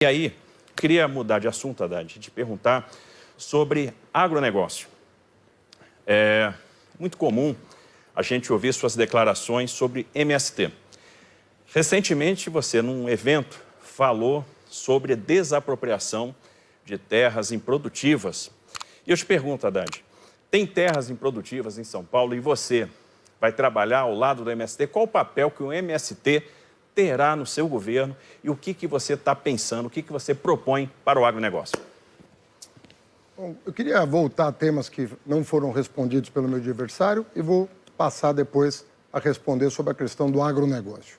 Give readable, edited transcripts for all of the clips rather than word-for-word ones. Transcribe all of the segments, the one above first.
E aí, queria mudar de assunto, Haddad, te perguntar sobre agronegócio. É muito comum a gente ouvir suas declarações sobre MST. Recentemente, você, num evento, falou sobre desapropriação de terras improdutivas. E eu te pergunto, Haddad, tem terras improdutivas em São Paulo e você vai trabalhar ao lado do MST? Qual o papel que o MST terá no seu governo e o que você está pensando, o que você propõe para o agronegócio? Bom, eu queria voltar a temas que não foram respondidos pelo meu adversário e vou passar depois a responder sobre a questão do agronegócio.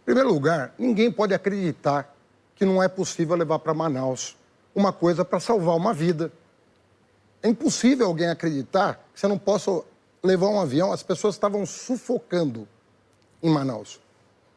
Em primeiro lugar, ninguém pode acreditar que não é possível levar para Manaus uma coisa para salvar uma vida. É impossível alguém acreditar que você não possa levar um avião. As pessoas estavam sufocando em Manaus.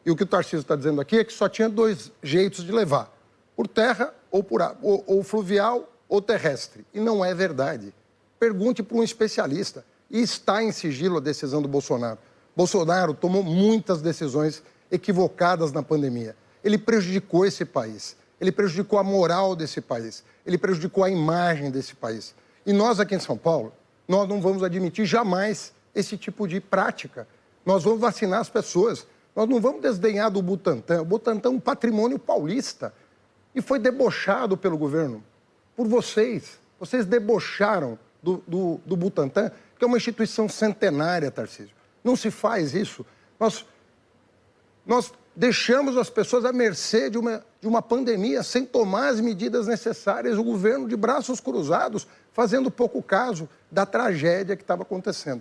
E o que o Tarcísio está dizendo aqui é que só tinha dois jeitos de levar: por terra ou por ou fluvial ou terrestre. E não é verdade. Pergunte para um especialista. E está em sigilo a decisão do Bolsonaro. Bolsonaro tomou muitas decisões equivocadas na pandemia. Ele prejudicou esse país. Ele prejudicou a moral desse país. Ele prejudicou a imagem desse país. E nós aqui em São Paulo, nós não vamos admitir jamais esse tipo de prática. Nós vamos vacinar as pessoas. Nós não vamos desdenhar do Butantan. O Butantan é um patrimônio paulista e foi debochado pelo governo, por vocês. Vocês debocharam do Butantan, que é uma instituição centenária, Tarcísio. Não se faz isso. Nós deixamos as pessoas à mercê de uma pandemia sem tomar as medidas necessárias. O governo de braços cruzados, fazendo pouco caso da tragédia que estava acontecendo.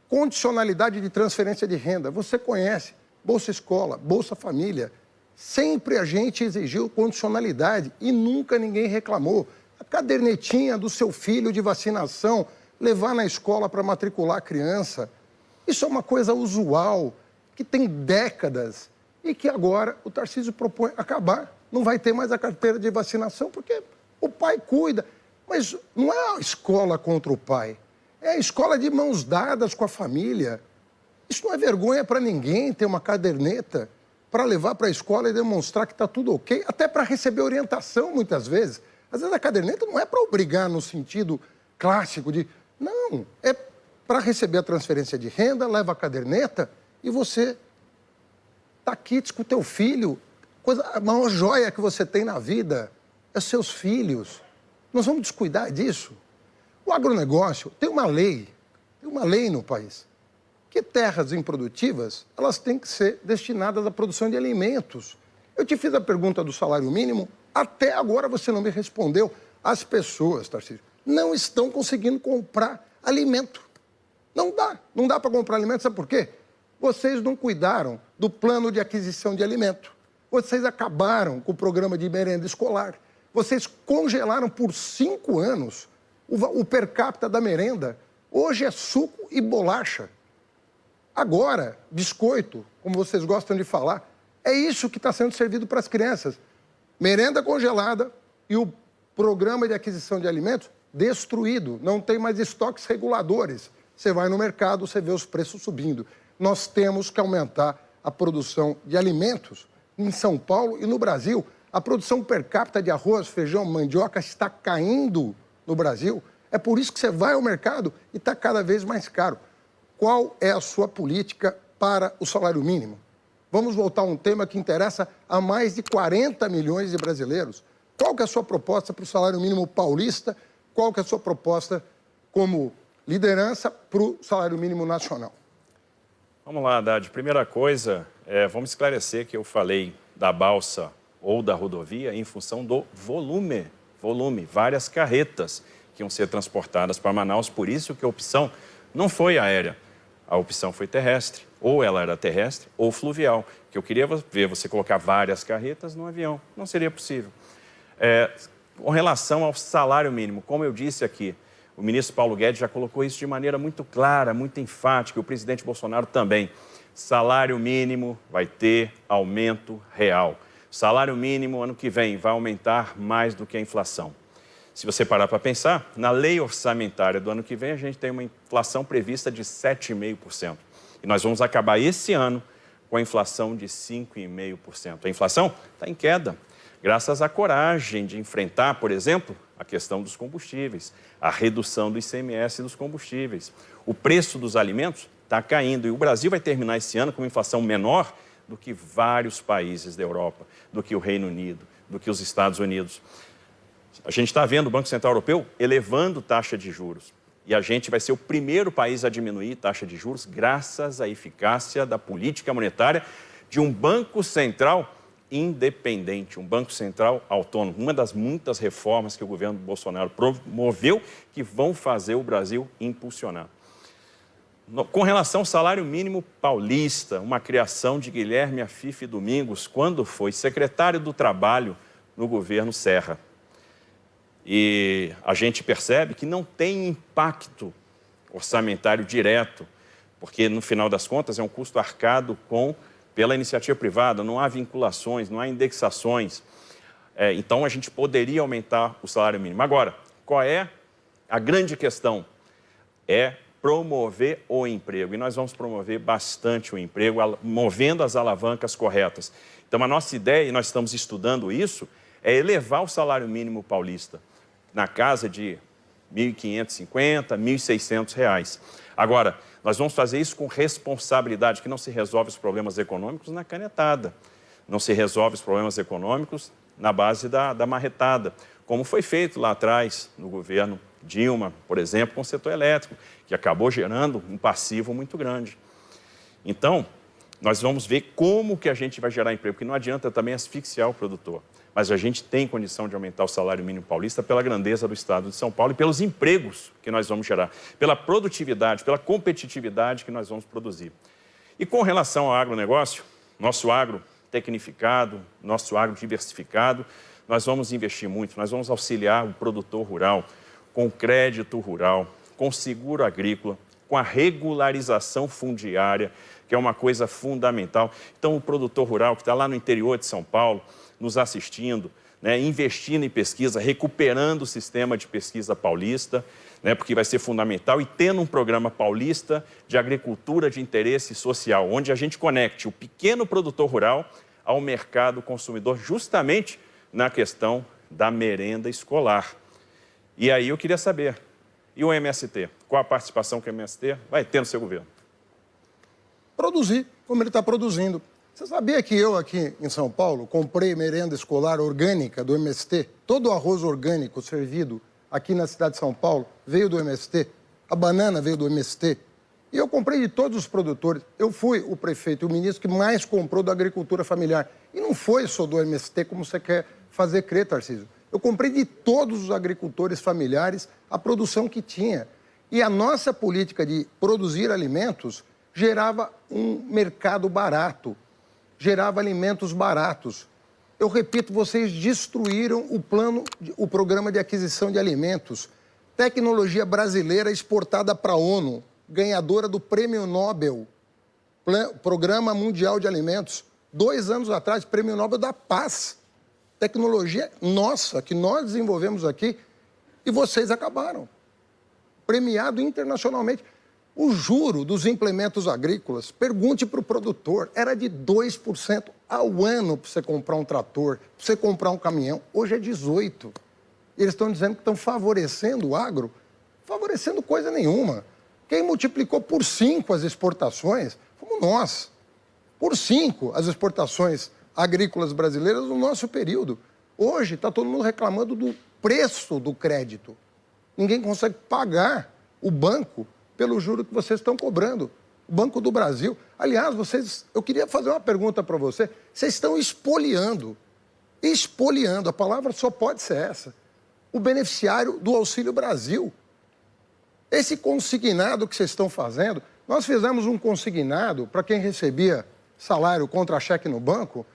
Condicionalidade de transferência de renda, você conhece. Bolsa Escola, Bolsa Família. Sempre a gente exigiu condicionalidade e nunca ninguém reclamou. A cadernetinha do seu filho de vacinação, levar na escola para matricular a criança. Isso é uma coisa usual, que tem décadas e que agora o Tarcísio propõe acabar. Não vai ter mais a carteira de vacinação porque o pai cuida. Mas não é a escola contra o pai, é a escola de mãos dadas com a família. Isso não é vergonha para ninguém ter uma caderneta para levar para a escola e demonstrar que está tudo ok, até para receber orientação muitas vezes. Às vezes a caderneta não é para obrigar no sentido clássico de... Não, é para receber a transferência de renda, leva a caderneta e você está aqui com o teu filho. A maior joia que você tem na vida é seus filhos. Nós vamos descuidar disso. O agronegócio tem uma lei no país, que terras improdutivas, elas têm que ser destinadas à produção de alimentos. Eu te fiz a pergunta do salário mínimo, até agora você não me respondeu. As pessoas, Tarcísio, não estão conseguindo comprar alimento. Não dá para comprar alimento, sabe por quê? Vocês não cuidaram do plano de aquisição de alimento. Vocês acabaram com o programa de merenda escolar. Vocês congelaram por 5 anos o per capita da merenda. Hoje é suco e bolacha. Agora, biscoito, como vocês gostam de falar, é isso que está sendo servido para as crianças. Merenda congelada e o programa de aquisição de alimentos destruído. Não tem mais estoques reguladores. Você vai no mercado, você vê os preços subindo. Nós temos que aumentar a produção de alimentos em São Paulo e no Brasil. A produção per capita de arroz, feijão, mandioca está caindo no Brasil. É por isso que você vai ao mercado e está cada vez mais caro. Qual é a sua política para o salário mínimo? Vamos voltar a um tema que interessa a mais de 40 milhões de brasileiros. Qual que é a sua proposta para o salário mínimo paulista? Qual que é a sua proposta como liderança para o salário mínimo nacional? Vamos lá, Haddad. Primeira coisa, vamos esclarecer que eu falei da balsa ou da rodovia em função do volume. Várias carretas que iam ser transportadas para Manaus, por isso que a opção não foi aérea. A opção foi terrestre, ou ela era terrestre ou fluvial, que eu queria ver você colocar várias carretas no avião. Não seria possível. Com relação ao salário mínimo, como eu disse aqui, o ministro Paulo Guedes já colocou isso de maneira muito clara, muito enfática, o presidente Bolsonaro também. Salário mínimo vai ter aumento real. Salário mínimo, ano que vem, vai aumentar mais do que a inflação. Se você parar para pensar, na lei orçamentária do ano que vem, a gente tem uma inflação prevista de 7,5%. E nós vamos acabar esse ano com a inflação de 5,5%. A inflação está em queda. graças à coragem de enfrentar, por exemplo, a questão dos combustíveis, a redução do ICMS dos combustíveis. O preço dos alimentos está caindo e o Brasil vai terminar esse ano com uma inflação menor do que vários países da Europa, do que o Reino Unido, do que os Estados Unidos. A gente está vendo o Banco Central Europeu elevando taxa de juros. E a gente vai ser o primeiro país a diminuir taxa de juros graças à eficácia da política monetária de um Banco Central independente, um Banco Central autônomo. Uma das muitas reformas que o governo Bolsonaro promoveu que vão fazer o Brasil impulsionar. Com relação ao salário mínimo paulista, uma criação de Guilherme Afife Domingos, quando foi secretário do Trabalho no governo Serra. E a gente percebe que não tem impacto orçamentário direto, porque, no final das contas, é um custo arcado pela iniciativa privada, não há vinculações, não há indexações. Então, a gente poderia aumentar o salário mínimo. Agora, qual é a grande questão? É promover o emprego. E nós vamos promover bastante o emprego, movendo as alavancas corretas. Então, a nossa ideia, e nós estamos estudando isso, é elevar o salário mínimo paulista na casa de R$ 1.550, R$ 1.600. Agora, nós vamos fazer isso com responsabilidade, que não se resolve os problemas econômicos na canetada, não se resolve os problemas econômicos na base da marretada, como foi feito lá atrás no governo Dilma, por exemplo, com o setor elétrico, que acabou gerando um passivo muito grande. Então, nós vamos ver como que a gente vai gerar emprego, porque não adianta também asfixiar o produtor. Mas a gente tem condição de aumentar o salário mínimo paulista pela grandeza do estado de São Paulo e pelos empregos que nós vamos gerar, pela produtividade, pela competitividade que nós vamos produzir. E com relação ao agronegócio, nosso agro tecnificado, nosso agro diversificado, nós vamos investir muito, nós vamos auxiliar o produtor rural com crédito rural, com seguro agrícola, com a regularização fundiária, que é uma coisa fundamental. Então, o produtor rural que está lá no interior de São Paulo, nos assistindo, né, investindo em pesquisa, recuperando o sistema de pesquisa paulista, né, porque vai ser fundamental, e tendo um programa paulista de agricultura de interesse social, onde a gente conecte o pequeno produtor rural ao mercado consumidor, justamente na questão da merenda escolar. E aí eu queria saber, e o MST? Qual a participação que o MST vai ter no seu governo? Produzir, como ele está produzindo. Você sabia que eu aqui em São Paulo comprei merenda escolar orgânica do MST? Todo o arroz orgânico servido aqui na cidade de São Paulo veio do MST. A banana veio do MST. E eu comprei de todos os produtores. Eu fui o prefeito e o ministro que mais comprou da agricultura familiar. E não foi só do MST, como você quer fazer crer, Tarcísio. Eu comprei de todos os agricultores familiares a produção que tinha. E a nossa política de produzir alimentos gerava um mercado barato, gerava alimentos baratos. Eu repito, vocês destruíram o programa de aquisição de alimentos. Tecnologia brasileira exportada para a ONU, ganhadora do Prêmio Nobel, Programa Mundial de Alimentos. 2 anos atrás, Prêmio Nobel da Paz. Tecnologia nossa, que nós desenvolvemos aqui, e vocês acabaram. Premiado internacionalmente. O juro dos implementos agrícolas, pergunte para o produtor, era de 2% ao ano para você comprar um trator, para você comprar um caminhão. Hoje é 18%. Eles estão dizendo que estão favorecendo o agro, favorecendo coisa nenhuma. Quem multiplicou por 5 as exportações fomos nós. Por 5 as exportações agrícolas brasileiras no nosso período. Hoje está todo mundo reclamando do preço do crédito. Ninguém consegue pagar o banco pelo juro que vocês estão cobrando. O Banco do Brasil. Aliás, eu queria fazer uma pergunta para você. Vocês estão espoliando, a palavra só pode ser essa, o beneficiário do Auxílio Brasil. Esse consignado que vocês estão fazendo, nós fizemos um consignado para quem recebia salário contra cheque no banco,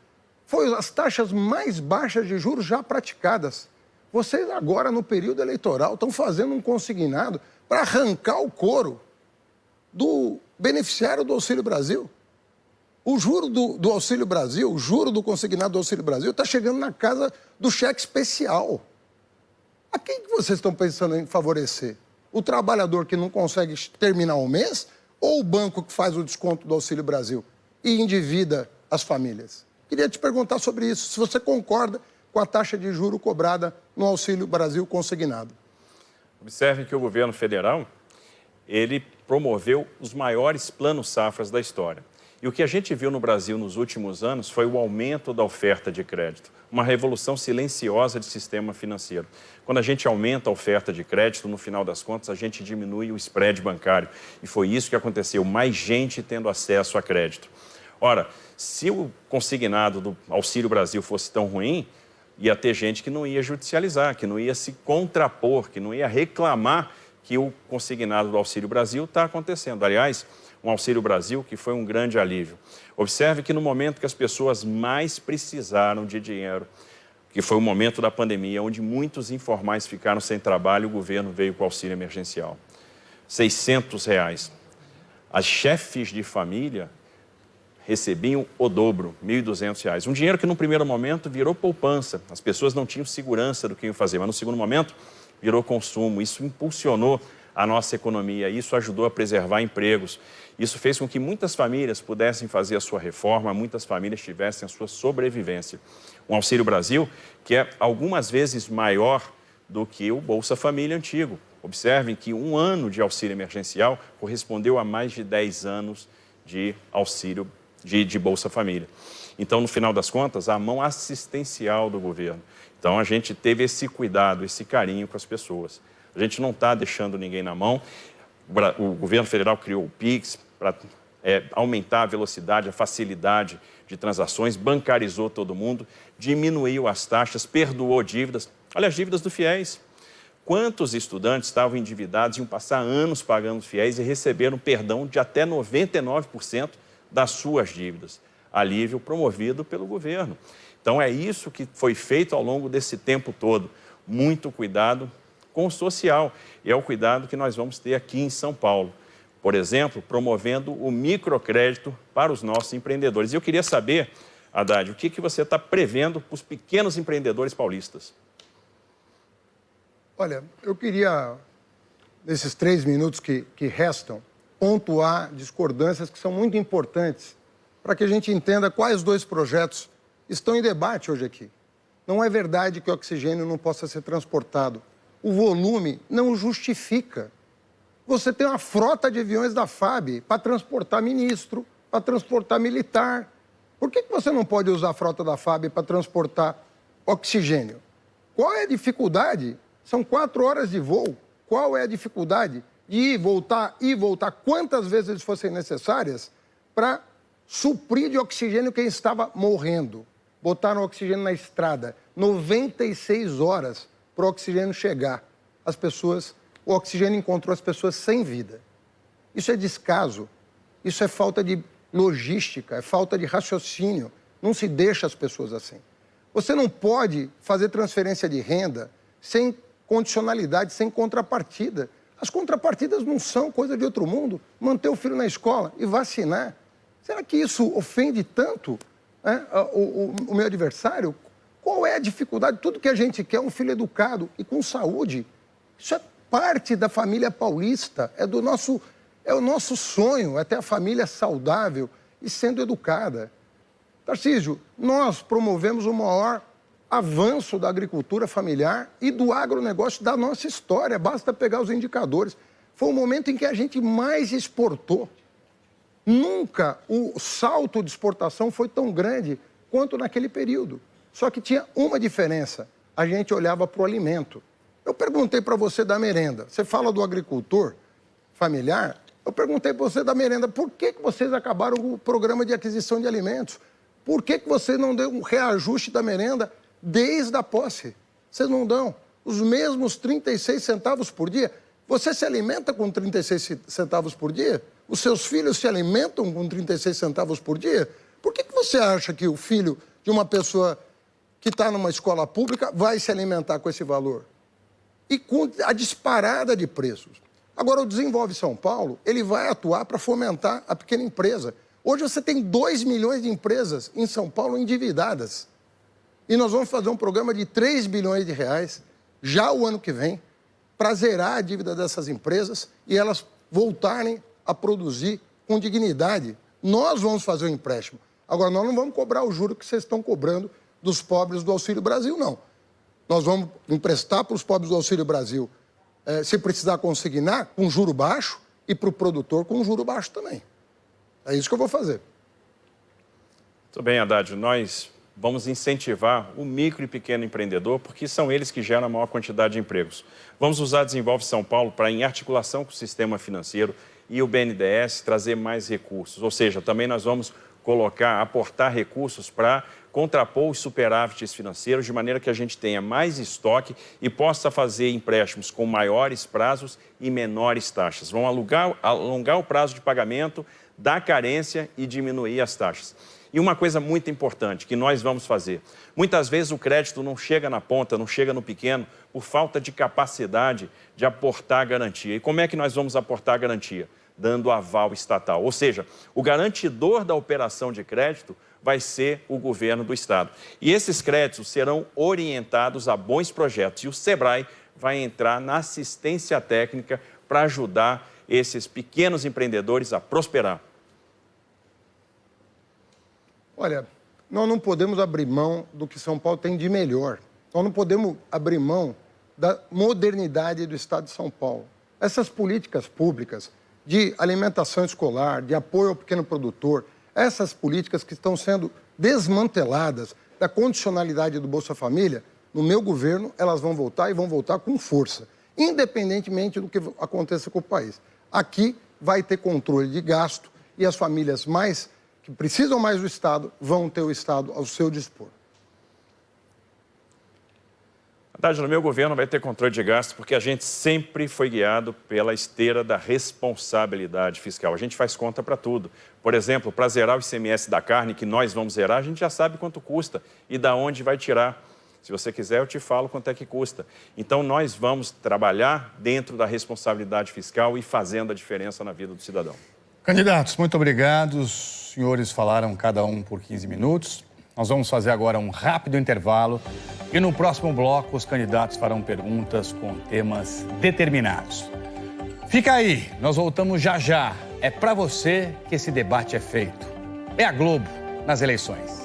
foi as taxas mais baixas de juros já praticadas. Vocês agora, no período eleitoral, estão fazendo um consignado para arrancar o couro do beneficiário do Auxílio Brasil. O juro do Auxílio Brasil, o juro do consignado do Auxílio Brasil está chegando na casa do cheque especial. A quem que vocês estão pensando em favorecer? O trabalhador que não consegue terminar o mês ou o banco que faz o desconto do Auxílio Brasil e endivida as famílias? Queria te perguntar sobre isso, se você concorda com a taxa de juro cobrada no Auxílio Brasil consignado. Observe que o governo federal, ele promoveu os maiores planos safras da história. E o que a gente viu no Brasil nos últimos anos foi o aumento da oferta de crédito, uma revolução silenciosa de sistema financeiro. Quando a gente aumenta a oferta de crédito, no final das contas, a gente diminui o spread bancário. E foi isso que aconteceu, mais gente tendo acesso a crédito. Ora, se o consignado do Auxílio Brasil fosse tão ruim, ia ter gente que não ia judicializar, que não ia se contrapor, que não ia reclamar que o consignado do Auxílio Brasil está acontecendo. Aliás, um Auxílio Brasil que foi um grande alívio. Observe que no momento que as pessoas mais precisaram de dinheiro, que foi o momento da pandemia, onde muitos informais ficaram sem trabalho, o governo veio com o auxílio emergencial. R$600. As chefes de família recebiam o dobro, R$1.200. Um dinheiro que, no primeiro momento, virou poupança. As pessoas não tinham segurança do que iam fazer, mas, no segundo momento, virou consumo. Isso impulsionou a nossa economia, isso ajudou a preservar empregos. Isso fez com que muitas famílias pudessem fazer a sua reforma, muitas famílias tivessem a sua sobrevivência. Um Auxílio Brasil que é algumas vezes maior do que o Bolsa Família antigo. Observem que um ano de auxílio emergencial correspondeu a mais de 10 anos de auxílio de Bolsa Família. Então, no final das contas, a mão assistencial do governo. Então, a gente teve esse cuidado, esse carinho com as pessoas. A gente não está deixando ninguém na mão. O governo federal criou o PIX para aumentar a velocidade, a facilidade de transações, bancarizou todo mundo, diminuiu as taxas, perdoou dívidas. Olha as dívidas do FIES. Quantos estudantes estavam endividados, iam passar anos pagando FIES e receberam perdão de até 99% das suas dívidas. Alívio promovido pelo governo. Então, é isso que foi feito ao longo desse tempo todo. Muito cuidado com o social. E é o cuidado que nós vamos ter aqui em São Paulo. Por exemplo, promovendo o microcrédito para os nossos empreendedores. E eu queria saber, Haddad, o que você está prevendo para os pequenos empreendedores paulistas? Olha, eu queria, nesses 3 minutos que restam, pontuar discordâncias que são muito importantes para que a gente entenda quais 2 projetos estão em debate hoje aqui. Não é verdade que o oxigênio não possa ser transportado. O volume não justifica. Você tem uma frota de aviões da FAB para transportar ministro, para transportar militar. Por que você não pode usar a frota da FAB para transportar oxigênio? Qual é a dificuldade? São 4 horas de voo. Qual é a dificuldade de ir, voltar quantas vezes eles fossem necessárias para suprir de oxigênio quem estava morrendo? Botaram oxigênio na estrada, 96 horas para o oxigênio chegar. O oxigênio encontrou as pessoas sem vida. Isso é descaso, isso é falta de logística, é falta de raciocínio. Não se deixa as pessoas assim. Você não pode fazer transferência de renda sem condicionalidade, sem contrapartida. As contrapartidas não são coisa de outro mundo. Manter o filho na escola e vacinar. Será que isso ofende tanto o meu adversário? Qual é a dificuldade? Tudo que a gente quer é um filho educado e com saúde. Isso é parte da família paulista, é o nosso sonho, é ter a família saudável e sendo educada. Tarcísio, nós promovemos o maior avanço da agricultura familiar e do agronegócio da nossa história. Basta pegar os indicadores. Foi o momento em que a gente mais exportou. Nunca o salto de exportação foi tão grande quanto naquele período. Só que tinha uma diferença. A gente olhava para o alimento. Eu perguntei para você da merenda. Você fala do agricultor familiar. Eu perguntei para você da merenda. Por que vocês acabaram com o programa de aquisição de alimentos? Por que você não deu um reajuste da merenda desde a posse? Vocês não dão os mesmos 36 centavos por dia? Você se alimenta com 36 centavos por dia? Os seus filhos se alimentam com 36 centavos por dia? Por que você acha que o filho de uma pessoa que está numa escola pública vai se alimentar com esse valor? E com a disparada de preços. Agora, o Desenvolve São Paulo, ele vai atuar para fomentar a pequena empresa. Hoje você tem 2 milhões de empresas em São Paulo endividadas. E nós vamos fazer um programa de 3 bilhões de reais, já o ano que vem, para zerar a dívida dessas empresas e elas voltarem a produzir com dignidade. Nós vamos fazer o empréstimo. Agora, nós não vamos cobrar o juro que vocês estão cobrando dos pobres do Auxílio Brasil, não. Nós vamos emprestar para os pobres do Auxílio Brasil, se precisar consignar, com juro baixo, e para o produtor com juro baixo também. É isso que eu vou fazer. Muito bem, Haddad. Nós vamos incentivar o micro e pequeno empreendedor, porque são eles que geram a maior quantidade de empregos. Vamos usar Desenvolve São Paulo para, em articulação com o sistema financeiro e o BNDES, trazer mais recursos. Ou seja, também nós vamos aportar recursos para contrapor os superávites financeiros, de maneira que a gente tenha mais estoque e possa fazer empréstimos com maiores prazos e menores taxas. Vão alongar o prazo de pagamento, dar carência e diminuir as taxas. E uma coisa muito importante que nós vamos fazer, muitas vezes o crédito não chega na ponta, não chega no pequeno, por falta de capacidade de aportar garantia. E como é que nós vamos aportar garantia? Dando aval estatal. Ou seja, o garantidor da operação de crédito vai ser o governo do estado. E esses créditos serão orientados a bons projetos. E o SEBRAE vai entrar na assistência técnica para ajudar esses pequenos empreendedores a prosperar. Olha, nós não podemos abrir mão do que São Paulo tem de melhor. Nós não podemos abrir mão da modernidade do estado de São Paulo. Essas políticas públicas de alimentação escolar, de apoio ao pequeno produtor, essas políticas que estão sendo desmanteladas da condicionalidade do Bolsa Família, no meu governo, elas vão voltar e vão voltar com força, independentemente do que aconteça com o país. Aqui vai ter controle de gasto e as famílias que precisam mais do Estado vão ter o Estado ao seu dispor. Haddad, no meu governo vai ter controle de gastos porque a gente sempre foi guiado pela esteira da responsabilidade fiscal. A gente faz conta para tudo. Por exemplo, para zerar o ICMS da carne, que nós vamos zerar, a gente já sabe quanto custa e da onde vai tirar. Se você quiser, eu te falo quanto é que custa. Então, nós vamos trabalhar dentro da responsabilidade fiscal e fazendo a diferença na vida do cidadão. Candidatos, muito obrigado. Os senhores falaram cada um por 15 minutos. Nós vamos fazer agora um rápido intervalo e no próximo bloco os candidatos farão perguntas com temas determinados. Fica aí, nós voltamos já já. É para você que esse debate é feito. É a Globo nas eleições.